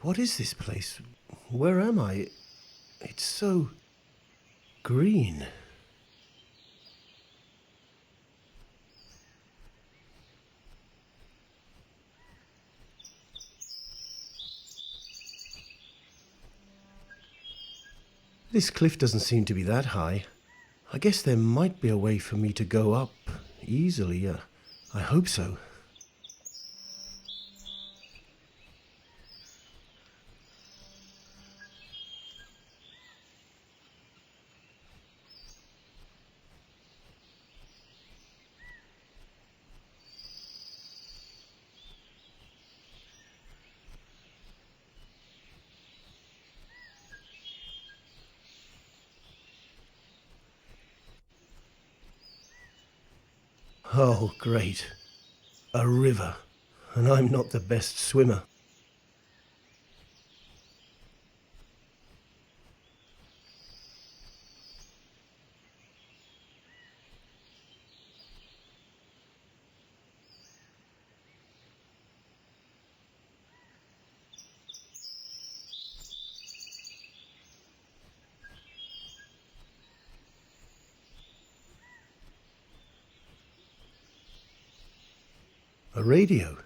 What is this place? Where am I? It's so green. This cliff doesn't seem to be that high. I guess there might be a way for me to go up easily. I hope so. Oh, great. A river. And I'm not the best swimmer. A radio.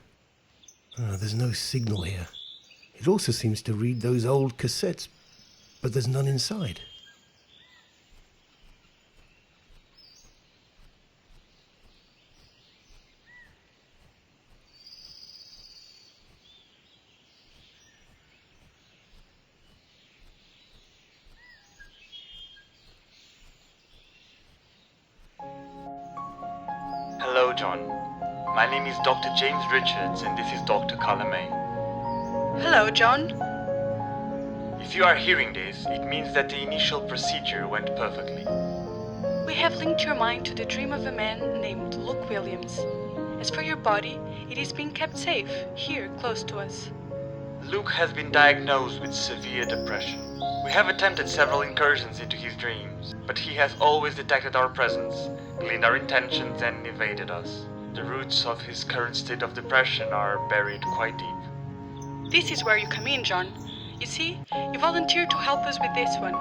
There's no signal here. It also seems to read those old cassettes, but there's none inside. Hello, John. My name is Dr. James Richards and this is Dr. Calamay. Hello, John. If you are hearing this, it means that the initial procedure went perfectly. We have linked your mind to the dream of a man named Luke Williams. As for your body, it is being kept safe, here, close to us. Luke has been diagnosed with severe depression. We have attempted several incursions into his dreams, but he has always detected our presence, gleaned our intentions and evaded us. The roots of his current state of depression are buried quite deep. This is where you come in, John. You see, you volunteered to help us with this one.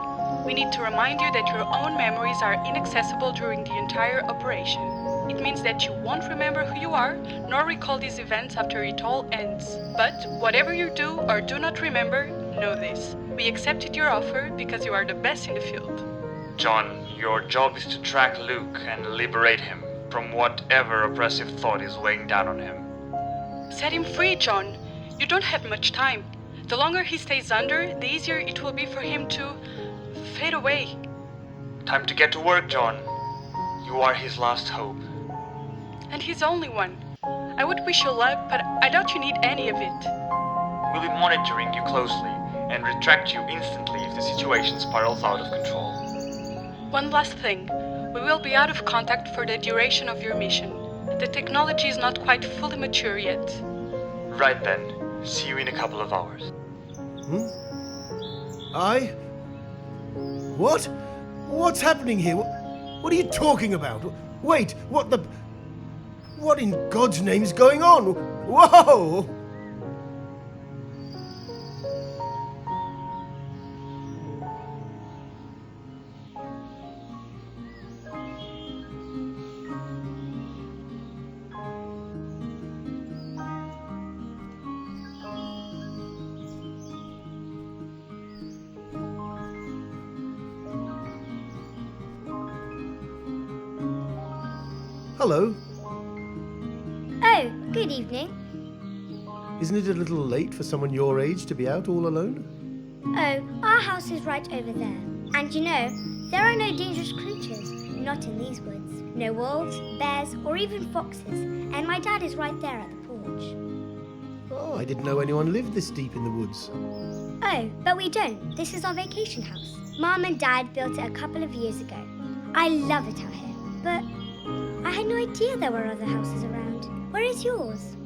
We need to remind you that your own memories are inaccessible during the entire operation. It means that you won't remember who you are, nor recall these events after it all ends. But whatever you do or do not remember, know this. We accepted your offer because you are the best in the field. John, your job is to track Luke and liberate him from whatever oppressive thought is weighing down on him. Set him free, John. You don't have much time. The longer he stays under, the easier it will be for him to fade away. Time to get to work, John. You are his last hope. And his only one. I would wish you luck, but I doubt you need any of it. We'll be monitoring you closely and retract you instantly if the situation spirals out of control. One last thing. We will be out of contact for the duration of your mission. The technology is not quite fully mature yet. Right then. See you in a couple of hours. What? What's happening here? What are you talking about? Wait, what in God's name is going on? Whoa! Hello. Oh, good evening. Isn't it a little late for someone your age to be out all alone? Oh, our house is right over there. And you know, there are no dangerous creatures, not in these woods. No wolves, bears, or even foxes. And my dad is right there at the porch. Oh, I didn't know anyone lived this deep in the woods. Oh, but we don't. This is our vacation house. Mom and Dad built it a couple of years ago. I love it out here, but I had no idea there were other houses around. Where is yours?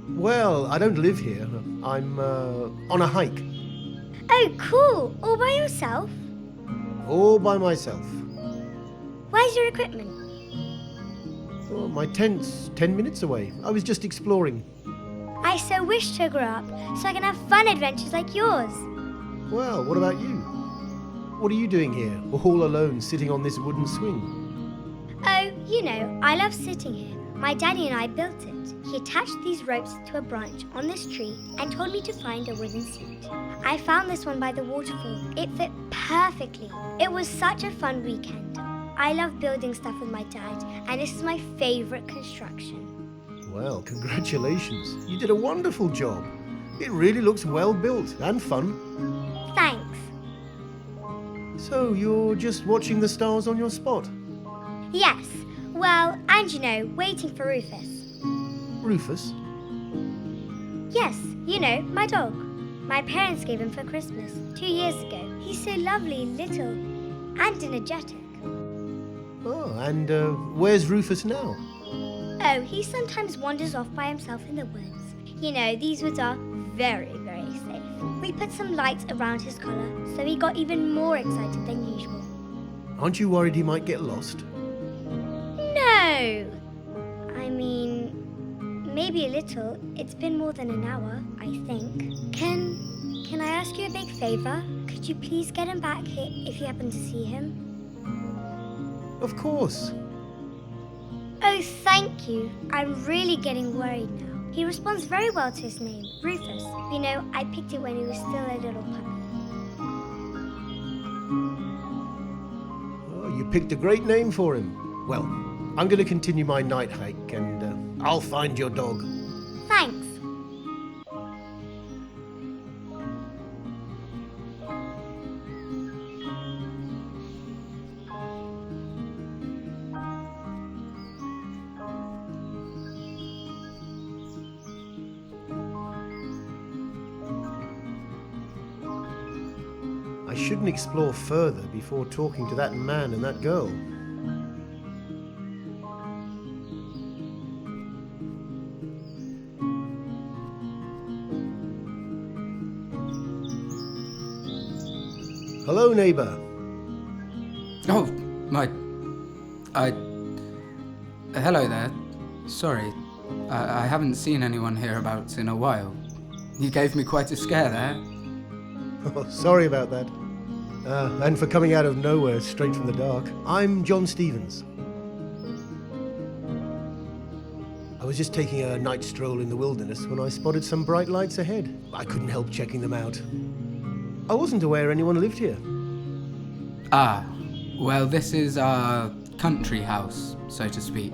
Well, I don't live here. I'm on a hike. Oh, cool. All by yourself? All by myself. Where's your equipment? Oh, my tent's 10 minutes away. I was just exploring. I so wish to grow up so I can have fun adventures like yours. Well, what about you? What are you doing here, all alone, sitting on this wooden swing? Oh, you know, I love sitting here. My daddy and I built it. He attached these ropes to a branch on this tree and told me to find a wooden seat. I found this one by the waterfall. It fit perfectly. It was such a fun weekend. I love building stuff with my dad, and this is my favorite construction. Well, congratulations. You did a wonderful job. It really looks well built and fun. Thanks. So, you're just watching the stars on your spot? Yes. Well, and you know, waiting for Rufus. Rufus? Yes, you know, my dog. My parents gave him for Christmas 2 years ago. He's so lovely, little, and energetic. Oh, and where's Rufus now? Oh, he sometimes wanders off by himself in the woods. You know, these woods are very, very safe. We put some lights around his collar, so he got even more excited than usual. Aren't you worried he might get lost? No! I mean, maybe a little. It's been more than an hour, I think. Can I ask you a big favor? Could you please get him back here if you happen to see him? Of course. Oh, thank you. I'm really getting worried now. He responds very well to his name, Rufus. You know, I picked it when he was still a little puppy. Oh, you picked a great name for him. Well, I'm going to continue my night hike and I'll find your dog. Thanks. I shouldn't explore further before talking to that man and that girl. Hello, neighbor. Oh, hello there. Sorry, I haven't seen anyone hereabouts in a while. You gave me quite a scare there. Oh, sorry about that. And for coming out of nowhere straight from the dark. I'm John Stevens. I was just taking a night stroll in the wilderness when I spotted some bright lights ahead. I couldn't help checking them out. I wasn't aware anyone lived here. Ah, well, this is our country house, so to speak.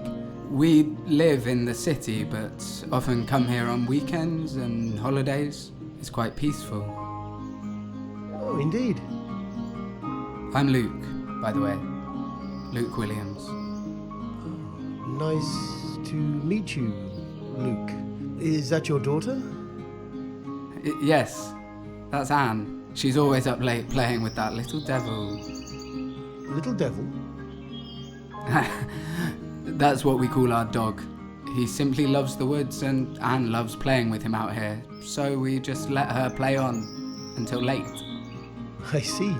We live in the city, but often come here on weekends and holidays. It's quite peaceful. Oh, indeed. I'm Luke, by the way. Luke Williams. Nice to meet you, Luke. Is that your daughter? Yes, that's Anne. She's always up late playing with that little devil. Little devil? That's what we call our dog. He simply loves the woods and Anne loves playing with him out here, so we just let her play on until late. I see.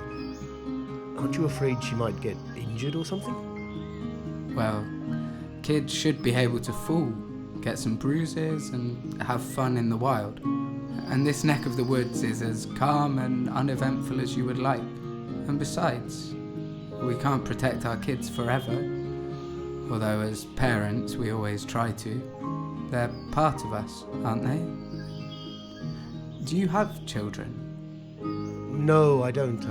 Aren't you afraid she might get injured or something? Well, kids should be able to fall, get some bruises and have fun in the wild. And this neck of the woods is as calm and uneventful as you would like. And besides, we can't protect our kids forever. Although as parents we always try to. They're part of us, aren't they? Do you have children? No, I don't.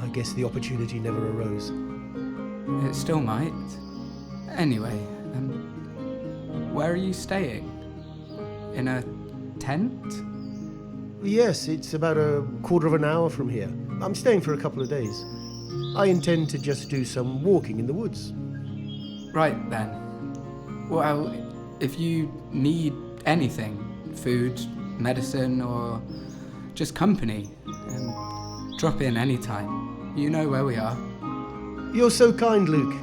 I guess the opportunity never arose. It still might. Anyway, where are you staying? In a tent? Yes, it's about a quarter of an hour from here. I'm staying for a couple of days. I intend to just do some walking in the woods. Right then. Well, if you need anything, food, medicine, or just company, drop in anytime. You know where we are. You're so kind, Luke.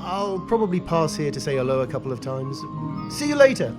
I'll probably pass here to say hello a couple of times. See you later.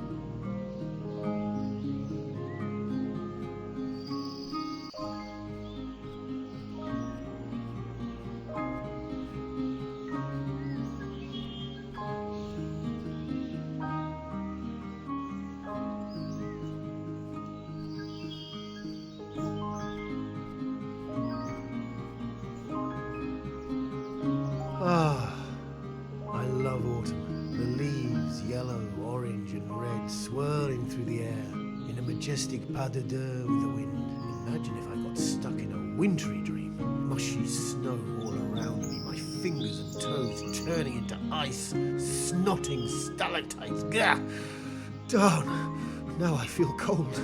majestic pas de deux with the wind. Imagine if I got stuck in a wintry dream. Mushy snow all around me, my fingers and toes turning into ice, snotting stalactites. Gah! Darn! Now I feel cold.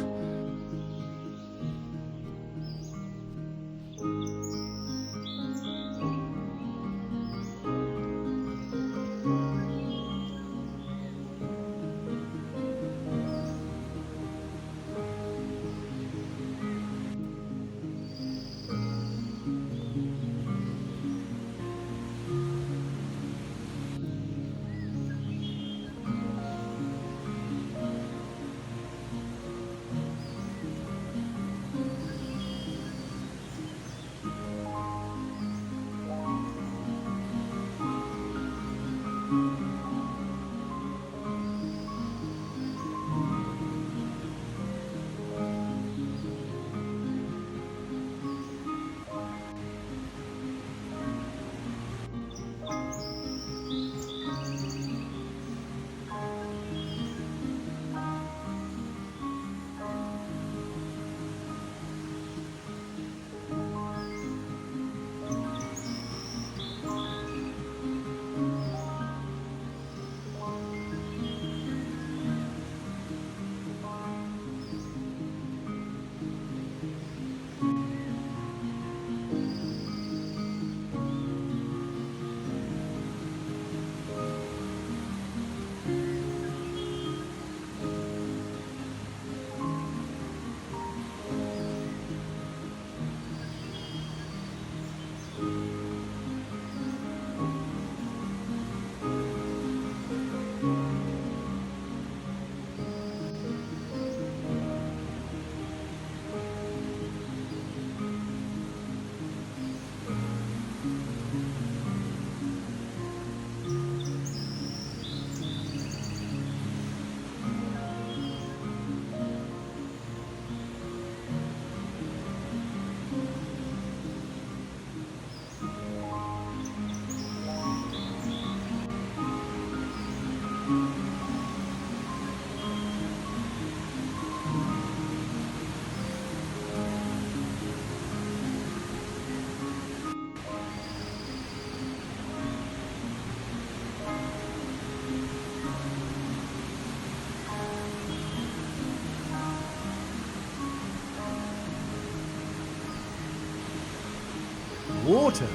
Water?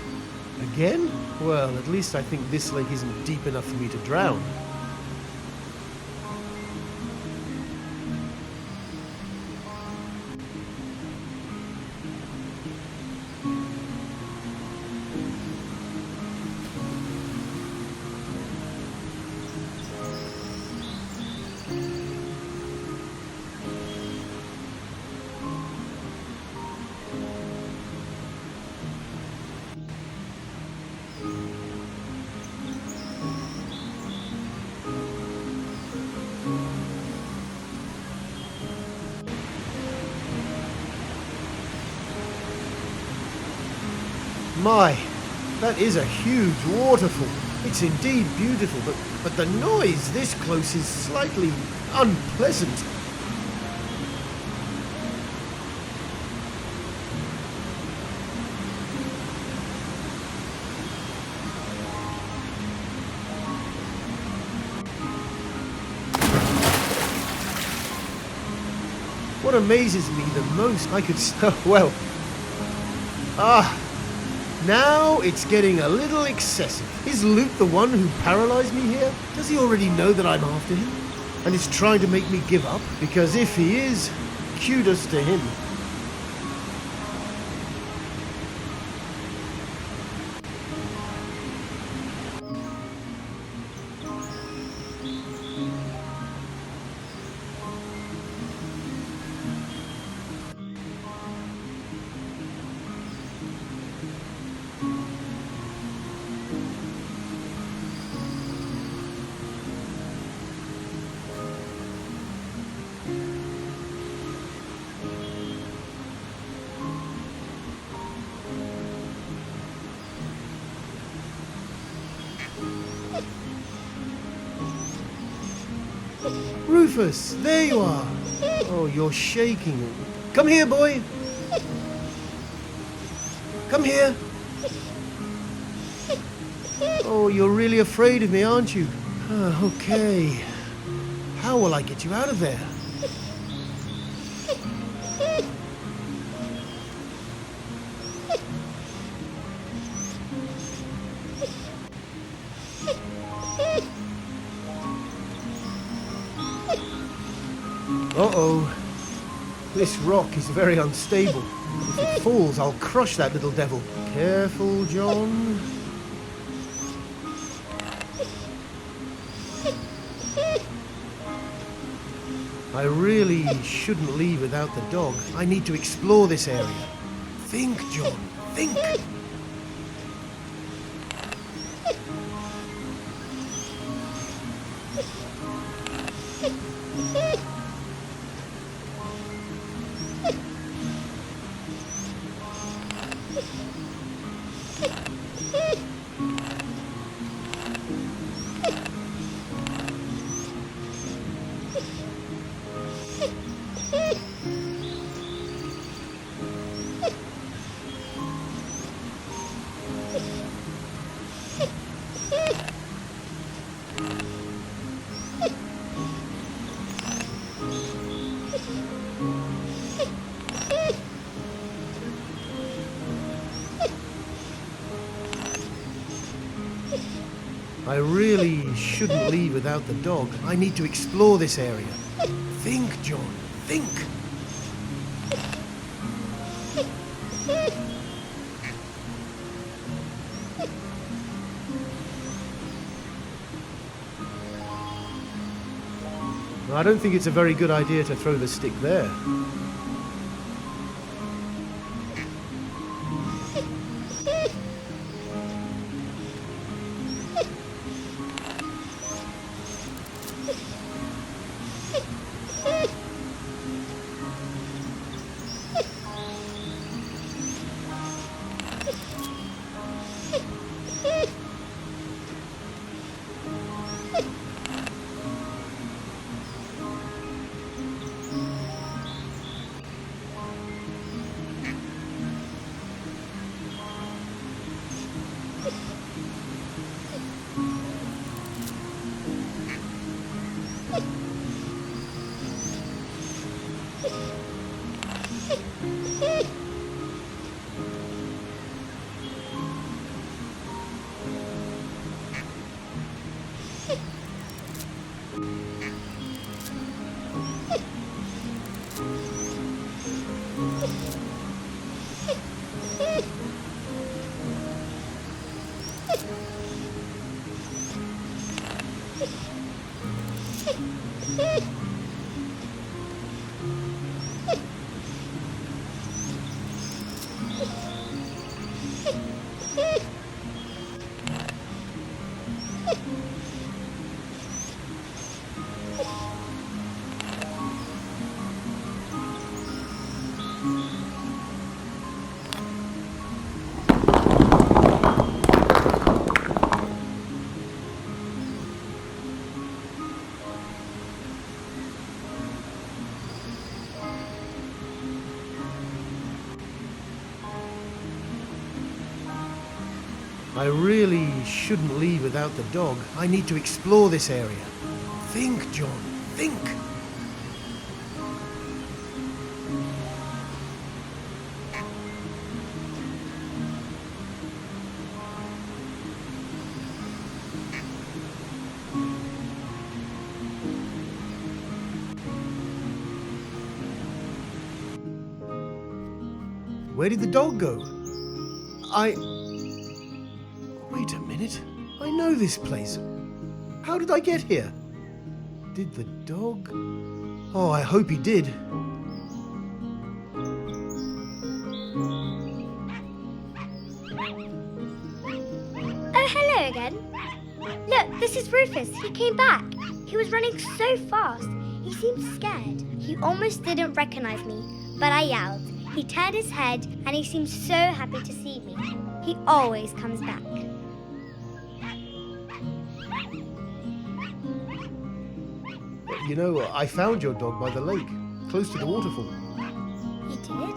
Again? Well, at least I think this lake isn't deep enough for me to drown. My, that is a huge waterfall. It's indeed beautiful, but the noise this close is slightly unpleasant. What amazes me the most, I could well, now it's getting a little excessive. Is Luke the one who paralyzed me here? Does he already know that I'm after him? And is trying to make me give up? Because if he is, kudos to him. Rufus, there you are. Oh, you're shaking. Come here, boy. Come here. Oh, you're really afraid of me, aren't you? Okay. How will I get you out of there? Uh-oh. This rock is very unstable. If it falls, I'll crush that little devil. Careful, John. I really shouldn't leave without the dog. I need to explore this area. Think, John, think. I really shouldn't leave without the dog. I need to explore this area. Think, John, think. I don't think it's a very good idea to throw the stick there. I really shouldn't leave without the dog. I need to explore this area. Think, John, think. Where did the dog go? Wait a minute. I know this place. How did I get here? Did the dog? Oh, I hope he did. Oh, hello again. Look, this is Rufus. He came back. He was running so fast. He seemed scared. He almost didn't recognize me, but I yelled. He turned his head and he seemed so happy to see me. He always comes back. You know, I found your dog by the lake. close to the waterfall. He did?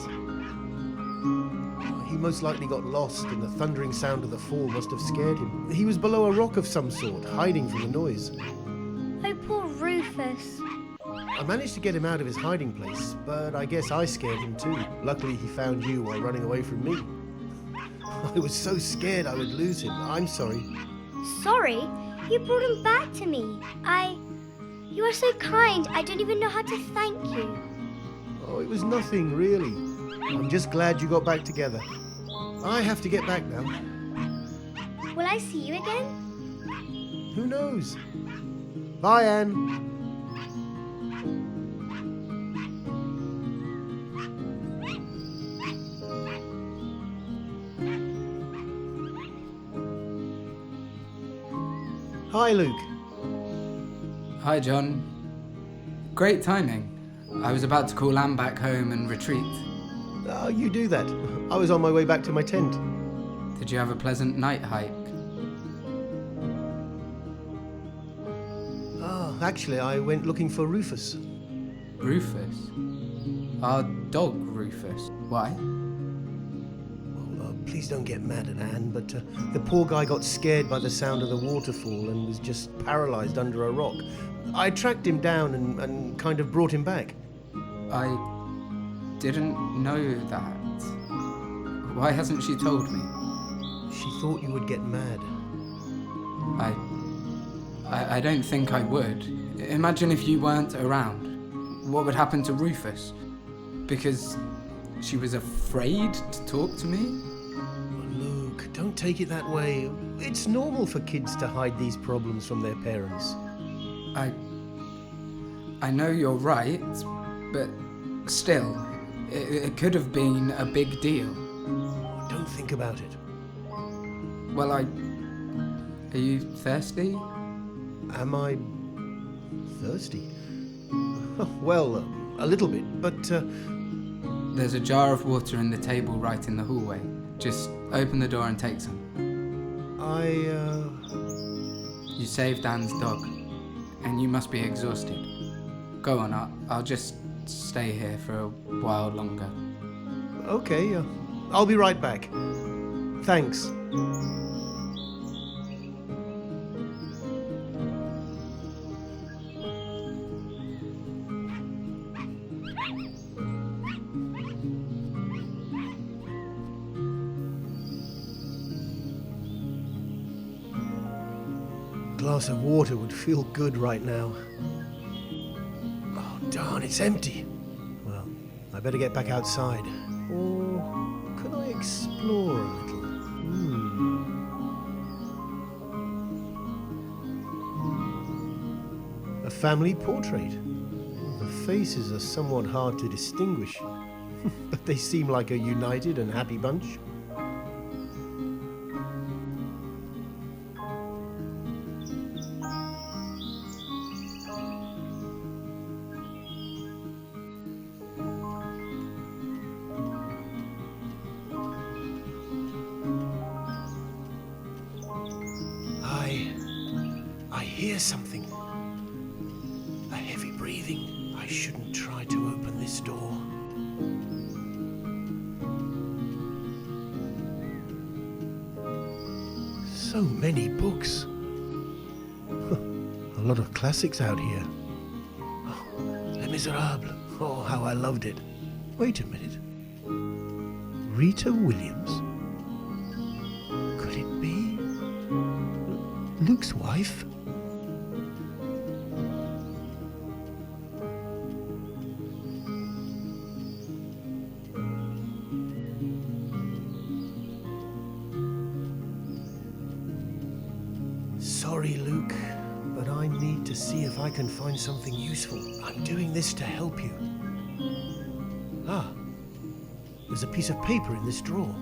He most likely got lost, and the thundering sound of the fall must have scared him. He was below a rock of some sort, hiding from the noise. Oh, poor Rufus. I managed to get him out of his hiding place, but I guess I scared him too. Luckily, he found you while running away from me. I was so scared I would lose him. I'm sorry. Sorry? You brought him back to me. You are so kind. I don't even know how to thank you. Oh, it was nothing, really. I'm just glad you got back together. I have to get back now. Will I see you again? Who knows? Bye, Anne. Hi, Luke. Hi, John. Great timing. I was about to call Anne back home and retreat. Oh, you do that. I was on my way back to my tent. Did you have a pleasant night hike? Oh, actually, I went looking for Rufus. Rufus? Our dog, Rufus. Why? Please don't get mad at Anne, but the poor guy got scared by the sound of the waterfall and was just paralyzed under a rock. I tracked him down and kind of brought him back. I didn't know that. Why hasn't she told me? She thought you would get mad. I don't think I would. Imagine if you weren't around. What would happen to Rufus? Because she was afraid to talk to me? Luke, don't take it that way. It's normal for kids to hide these problems from their parents. I know you're right, but still, it could have been a big deal. Don't think about it. Well, are you thirsty? Am I thirsty? Well, a little bit, but There's a jar of water in the table right in the hallway. Just open the door and take some. You saved Anne's dog, and you must be exhausted. Go on, I'll just stay here for a while longer. Okay, I'll be right back. Thanks. A glass of water would feel good right now. Oh, darn, it's empty. Well, I better get back outside. Or could I explore a little? A family portrait. The faces are somewhat hard to distinguish, but they seem like a united and happy bunch. I hear something. A heavy breathing. I shouldn't try to open this door. So many books. A lot of classics out here. Oh, Les Miserables. Oh, how I loved it. Wait a minute. Rita Williams? Could it be Luke's wife? Sorry, Luke, but I need to see if I can find something useful. I'm doing this to help you. Ah, there's a piece of paper in this drawer.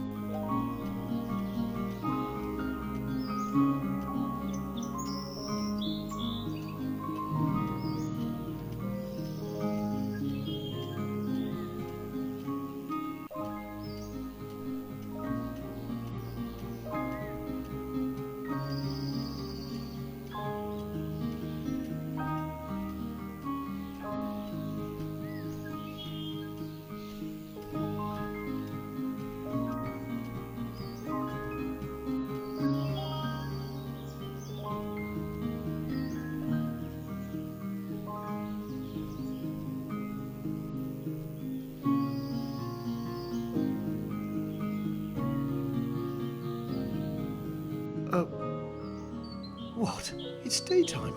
What? It's daytime.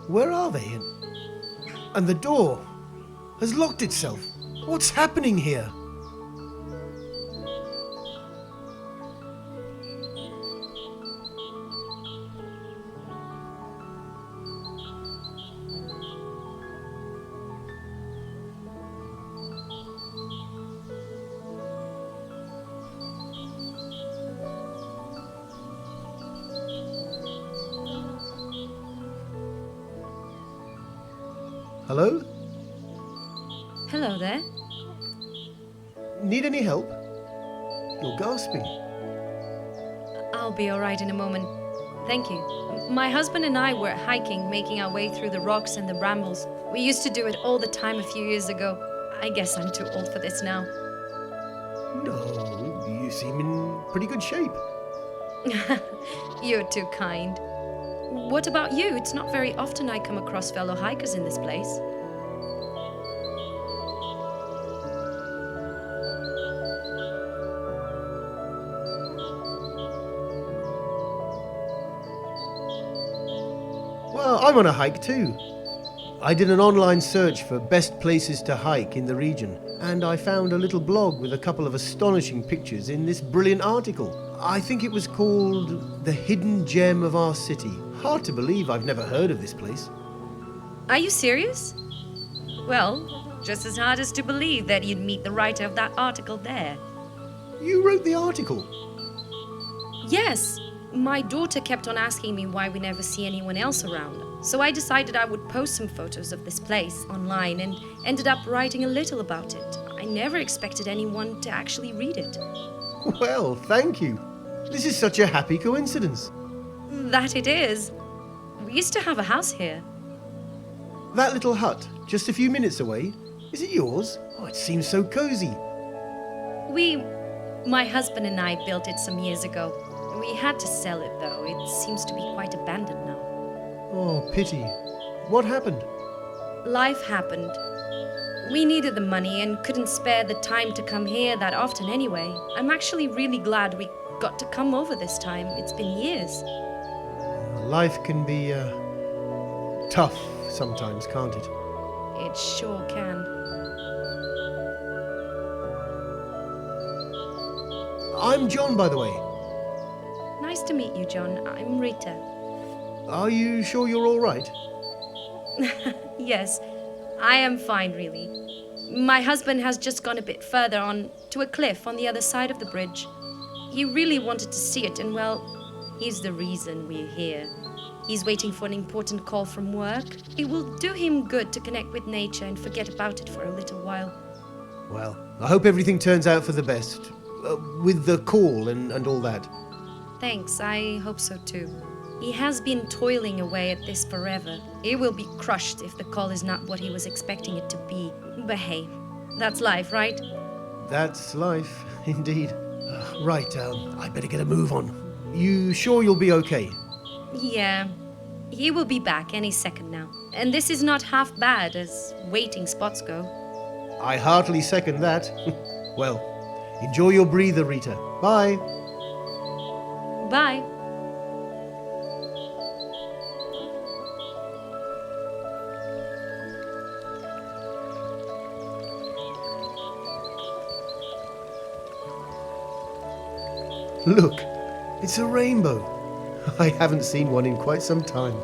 Where are they? And the door has locked itself. What's happening here? Hello? Hello there. Need any help? You're gasping. I'll be alright in a moment. Thank you. My husband and I were hiking, making our way through the rocks and the brambles. We used to do it all the time a few years ago. I guess I'm too old for this now. No, you seem in pretty good shape. You're too kind. What about you? It's not very often I come across fellow hikers in this place. Well, I'm on a hike too. I did an online search for best places to hike in the region, and I found a little blog with a couple of astonishing pictures in this brilliant article. I think it was called The Hidden Gem of Our City. Hard to believe I've never heard of this place. Are you serious? Well, just as hard as to believe that you'd meet the writer of that article there. You wrote the article? Yes, my daughter kept on asking me why we never see anyone else around. So I decided I would post some photos of this place online and ended up writing a little about it. I never expected anyone to actually read it. Well, thank you. This is such a happy coincidence. That it is. We used to have a house here. That little hut, just a few minutes away, is it yours? Oh, it seems so cozy. My husband and I built it some years ago. We had to sell it though. It seems to be quite abandoned now. Oh, pity. What happened? Life happened. We needed the money and couldn't spare the time to come here that often anyway. I'm actually really glad we got to come over this time. It's been years. Life can be tough sometimes, can't it? It sure can. I'm John, by the way. Nice to meet you, John. I'm Rita. Are you sure you're all right? Yes, I am fine, really. My husband has just gone a bit further on to a cliff on the other side of the bridge. He really wanted to see it, and well, he's the reason we're here. He's waiting for an important call from work. It will do him good to connect with nature and forget about it for a little while. Well, I hope everything turns out for the best. With the call and all that. Thanks, I hope so too. He has been toiling away at this forever. He will be crushed if the call is not what he was expecting it to be. But hey, that's life, right? That's life, indeed. Right, I better get a move on. You sure you'll be okay? Yeah, he will be back any second now. And this is not half bad as waiting spots go. I heartily second that. Well, enjoy your breather, Rita. Bye. Bye. Look, it's a rainbow. I haven't seen one in quite some time.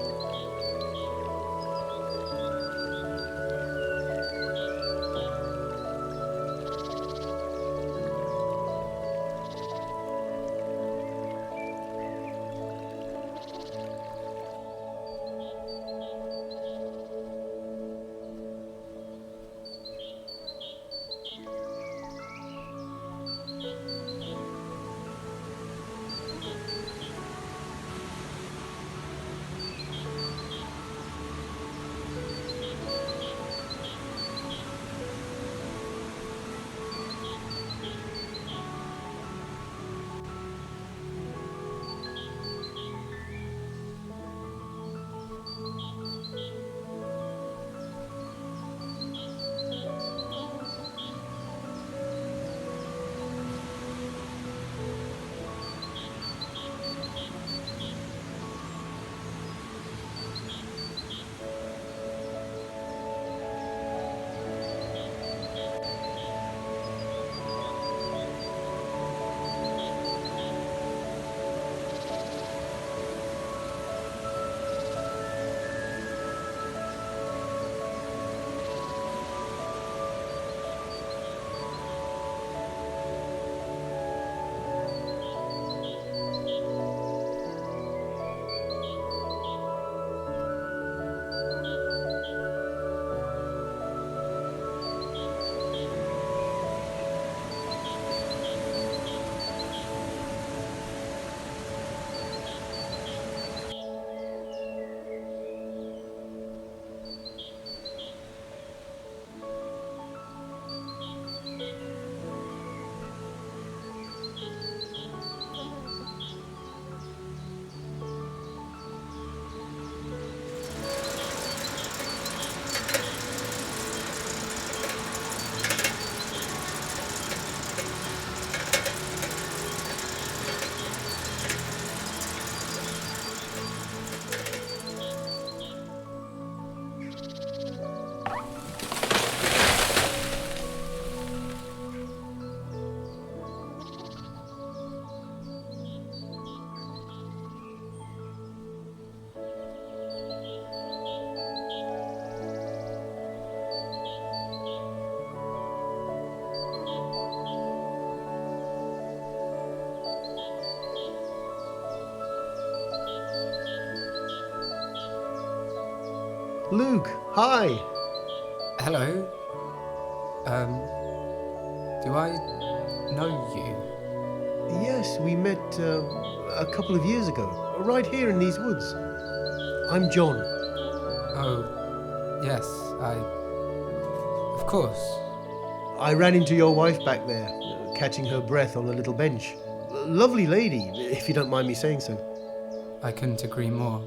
Luke, hi. Hello. Do I know you? Yes, we met a couple of years ago, right here in these woods. I'm John. Oh, yes, Of course. I ran into your wife back there, catching her breath on a little bench. Lovely lady, if you don't mind me saying so. I couldn't agree more.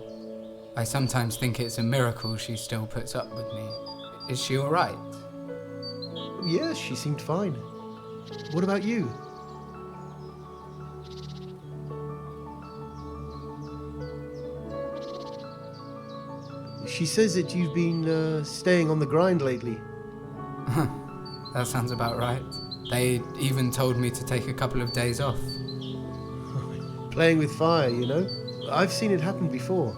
I sometimes think it's a miracle she still puts up with me. Is she alright? Yes, she seemed fine. What about you? She says that you've been staying on the grind lately. That sounds about right. They even told me to take a couple of days off. Playing with fire, you know? I've seen it happen before.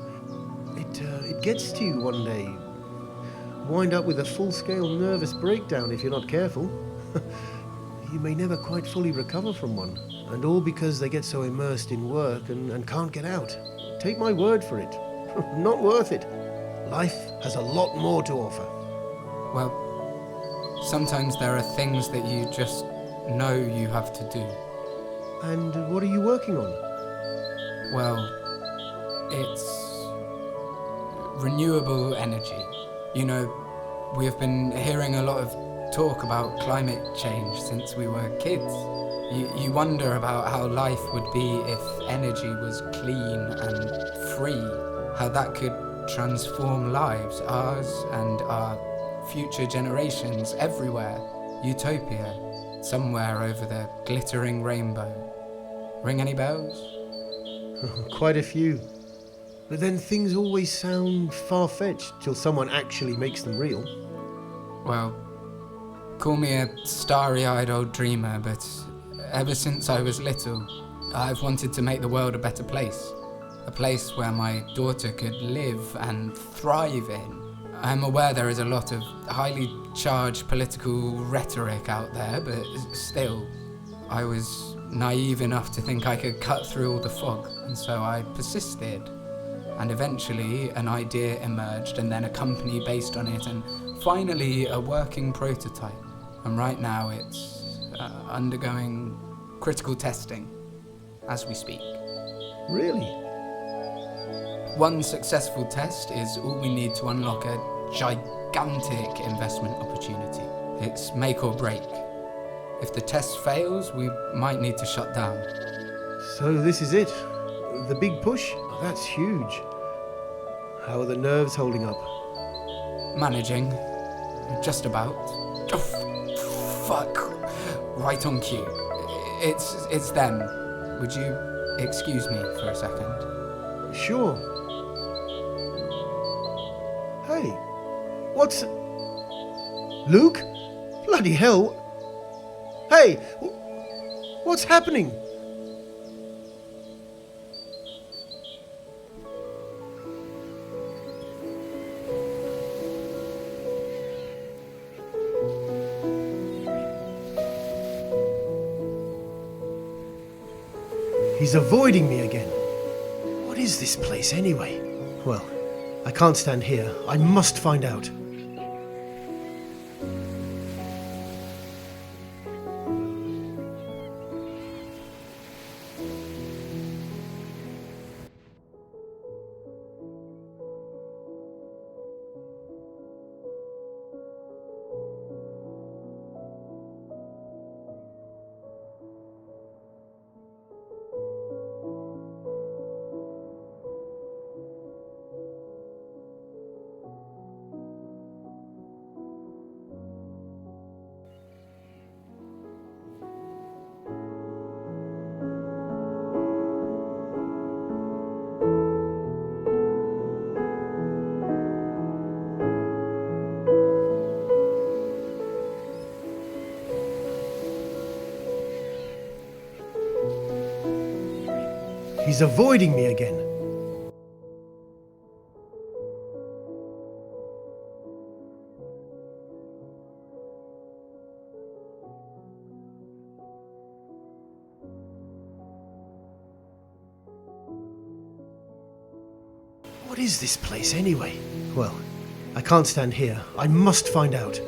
It gets to you one day. Wind up with a full-scale nervous breakdown if you're not careful. You may never quite fully recover from one. And all because they get so immersed in work and can't get out. Take my word for it. Not worth it. Life has a lot more to offer. Well, sometimes there are things that you just know you have to do. And what are you working on? Well, it's renewable energy. You know, we have been hearing a lot of talk about climate change since we were kids. You wonder about how life would be if energy was clean and free, how that could transform lives, ours and our future generations everywhere. Utopia, somewhere over the glittering rainbow. Ring any bells? Quite a few. But then things always sound far-fetched till someone actually makes them real. Well, call me a starry-eyed old dreamer, but ever since I was little, I've wanted to make the world a better place. A place where my daughter could live and thrive in. I'm aware there is a lot of highly charged political rhetoric out there, but still, I was naive enough to think I could cut through all the fog, and so I persisted. And eventually an idea emerged, and then a company based on it, and finally a working prototype. And right now it's undergoing critical testing as we speak. Really? One successful test is all we need to unlock a gigantic investment opportunity. It's make or break. If the test fails, we might need to shut down. So this is it? The big push? That's huge. How are the nerves holding up? Managing. Just about. Oh, fuck. Right on cue. It's them. Would you excuse me for a second? Sure. Hey, what's... Luke? Bloody hell. Hey, what's happening? He's avoiding me again. What is this place anyway? Well, I can't stand here. I must find out. He's avoiding me again. What is this place anyway? Well, I can't stand here. I must find out.